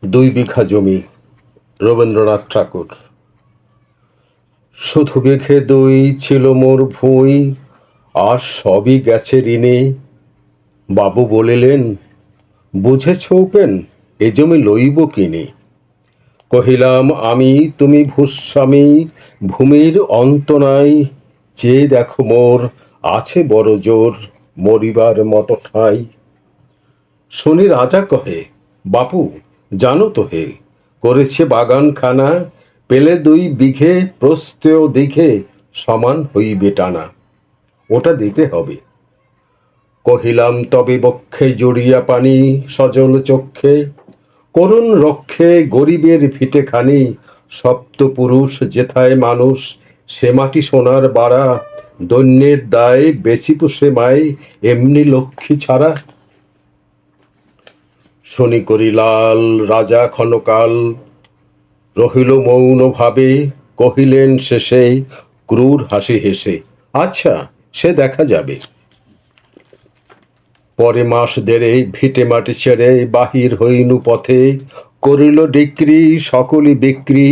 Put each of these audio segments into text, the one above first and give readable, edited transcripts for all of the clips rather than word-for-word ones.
2 বিঘা জমি। রবীন্দ্রনাথ ঠাকুর। শুধু বিঘে দুই ছিল মোর ভুঁই, আর সবই গেছে ঋণে। বাবু বলিলেন, বুঝেছ উপেন, এ জমি লইব কিনে। কহিলাম, আমি তুমি ভূস্বামী, ভূমির অন্ত নাই। চেয়ে দেখো মোর আছে বড় জোর, মরিবার মতো ঠাঁই। শুনি রাজা কহে, বাপু জানো তো হে, করেছে বাগানখানা, পেলে 2 বিঘে প্রস্থেয় দিঘে সমান হইবে টানা। ওটা দিতে হবে। কহিলাম, তবে বক্ষে জড়িয়া পানি, সজল চক্ষে করুণ রক্ষে গরিবের ভিটেখানি। সপ্তপুরুষ যেথায় মানুষ, সে মাটি সোনার বাড়া। দৈন্যের দায় বেচিব সে মাই, এমনি লক্ষ্মী ছাড়া। শনি করি লাল রাজা ক্ষণকাল রহিল মৌন ভাবে। কহিলেন শেষে ক্রূর হাসি হেসে, আচ্ছা সে দেখা যাবে। পরে মাস দেড়ে ভিটে মাটি ছেড়ে বাহির হইনু পথে। করিল ডিক্রি সকলই বিক্রি,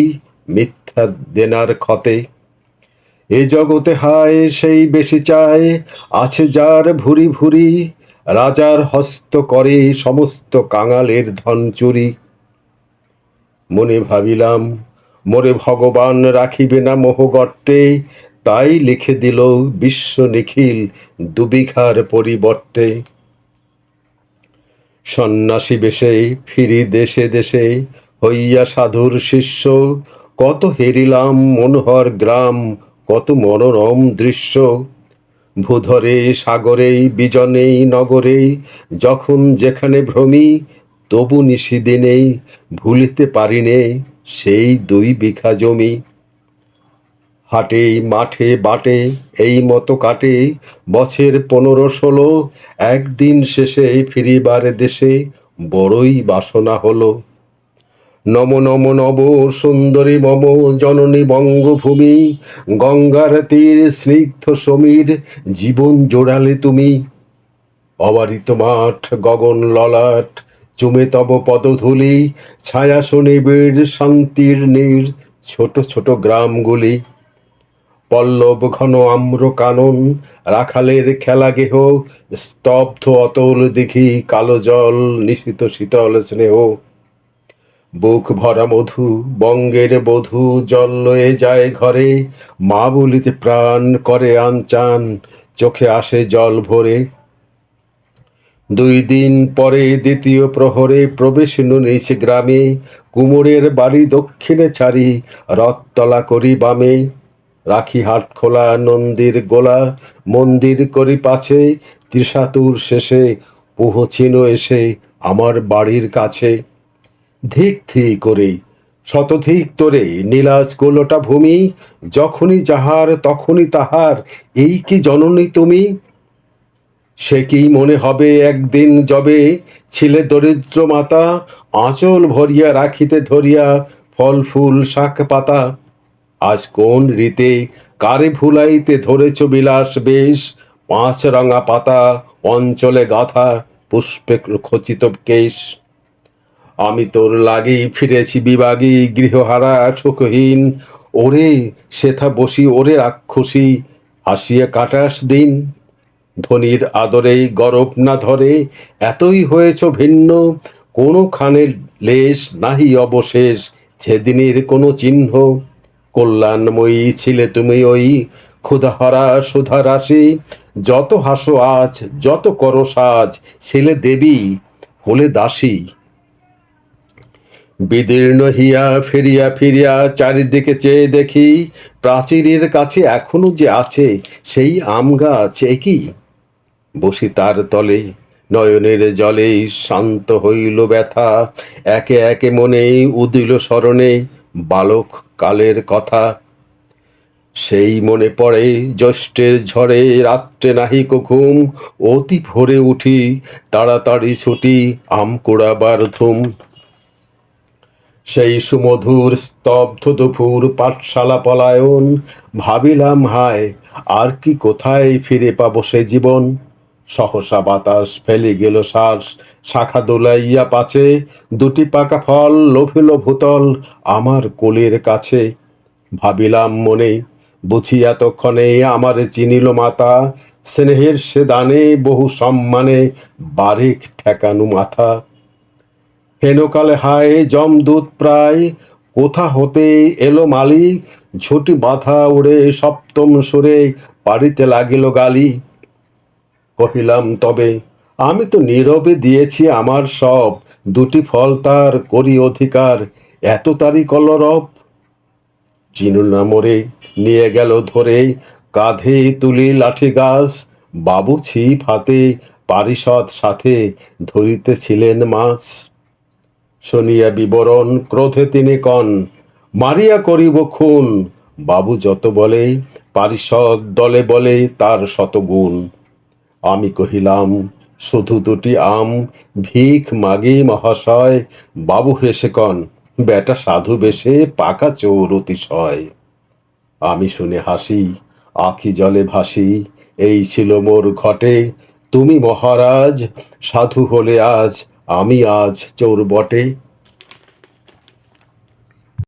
মিথ্যা দেনার ক্ষতে। এ জগতে হায় সেই বেশি চায়, আছে যার ভুরি ভুরি। রাজার হস্ত করে সমস্ত কাঙালের ধন চুরি। মনে ভাবিলাম, মোরে ভগবান রাখিবে না মোহগর্তে। তাই লিখে দিল বিশ্ব নিখিল 2 বিঘার পরিবর্তে। সন্ন্যাসী বেশে ফিরি দেশে দেশে, হইয়া সাধুর শিষ্য। কত হেরিলাম মনোহর গ্রাম, কত মনোরম দৃশ্য। ভূধরে সাগরে বিজনে নগরে, যখন যেখানে ভ্রমি। তবু নিশিদিনে ভুলিতে পারিনে সেই 2 বিঘা জমি। হাটে মাঠে বাটে এই মতো কাটে বছর 15-16। একদিন শেষে ফিরিবার দেশে বড়ই বাসনা হলো। নম নম নব সুন্দরী মম জননী বঙ্গভূমি। গঙ্গার তীর স্নিগ্ধ সমীর, জীবন জোড়ালে তুমি। অবারিত মাঠ গগন ললাট, চুমে তব পদধূলি। ছায়া সুনিবিড় শান্তির নীড়, ছোট ছোট গ্রামগুলি। পল্লব ঘন আম্র কানন, রাখালের খেলা গেহ। স্তব্ধ অতল দিঘি, কালো জল নিশীত শীতল স্নেহ। বুক ভরা মধু বঙ্গের বধূ, জল লয়ে যায় ঘরে। মা বলিতে প্রাণ করে আনচান, চোখে আসে জল ভরে। 2 দিন পরে দ্বিতীয় প্রহরে প্রবেশিনু নিজ গ্রামে। কুমোরের বাড়ি দক্ষিণে ছাড়ি, রথতলা করি বামে। রাখি হাট খোলা নন্দীর গোলা, মন্দির করি পাছে। ত্রিশাতুর শেষে পৌঁছিনু এসে আমার বাড়ির কাছে। ধিক থি করে শতধিক তোরে নীলাজ গোলটা ভূমি। যখনই যাহার তখনই তাহার, এই কি জননী তুমি। সে কি মনে হবে একদিন যবে, ছিলে দরিদ্র মাতা। আঁচল ভরিয়া রাখিতে ধরিয়া ফল ফুল শাক পাতা। আজ কোন রীতে কারে ভুলাইতে ধরেছ বিলাস বেশ। 5 রাঙা পাতা অঞ্চলে গাথা, পুষ্পে খচিত কেশ। আমি তোর লাগি ফিরেছি বিবাগী, গৃহহারা সুখহীন। ওরে সেথা বসি ওরে রাক্ষসী, হাসিয়া কাটাস দিন। ধনির আদরেই গরব না ধরে, এতই হয়েছ ভিন্ন। কোনোখানে লেশ নাহি অবশেষ, সেদিনের কোনো চিহ্ন। কল্যাণময়ী ছিলে তুমি ওই, ক্ষুধাহারা সুধা রাশি। যত হাসো আজ, যত করো সাজ, ছিলে দেবী হলে দাসী। বিদীর্ণ হিয়া ফিরিয়া ফিরিয়া চারিদিকে চেয়ে দেখি, প্রাচীরের কাছে এখনো যে আছে সেই আম গাছ। একই বসি তার তলে, নয়নের জলে শান্ত হইল ব্যথা। একে একে মনে উদিল স্মরণে বালক কালের কথা। সেই মনে পড়ে জ্যৈষ্ঠের ঝড়ে রাত্রে নাহিক ঘুম। অতি ভোরে উঠি, তাড়াতাড়ি ছুটি আম কুড়াবার ধুম। সেই সুমধুর স্তব্ধ দুপুর পাঠশালা পলায়ন। ভাবিলাম হায়, আর কি কোথায় ফিরে পাবো সে জীবন। সহসা বাতাস ফেলে গেল শ্বাস, শাখা দোলাইয়া পাছে, দুটি পাকা ফল লোভিল ভূতল আমার কোলের কাছে। ভাবিলাম মনে, বুঝি এতক্ষণে আমারে চিনিল মাতা, স্নেহের সে দানে বহু সম্মানে বারেক ঠেকানু মাথা। হেনকালে হায় যমদূত প্রায়, কোথা হতে এলো মালি, ঝুঁটি বাঁধা উড়ে সপ্তম সুরে পাড়িতে লাগিল গালি। কহিলাম তবে, আমি তো নীরবে দিয়েছি আমার সব, দুটি ফল তার করি অধিকার, এত তারি কলরব। চিনুল না মোরে, নিয়ে গেল ধরে, কাঁধে তুলি লাঠি গাছ, বাবু ছিপ হাতে পারিষদ সাথে ধরিতেছিলেন মাছ। শুনিয়া বিবরণ ক্রোধে তিনি কন, মারিয়া করিব খুন। বাবু যত বলে, পারিষদ দলে বলে তার শতগুণ। আমি কহিলাম, শুধু দুটি আম, ভিখ মাগি মহাশয়। বাবু হেসে কন, বেটা সাধু বেশে পাকা চোর অতিশয়। আমি শুনে হাসি, আখি জলে ভাসি, এই ছিল মোর ঘটে। তুমি মহারাজ, সাধু হলে আজ, আমি আজ চোর বটে।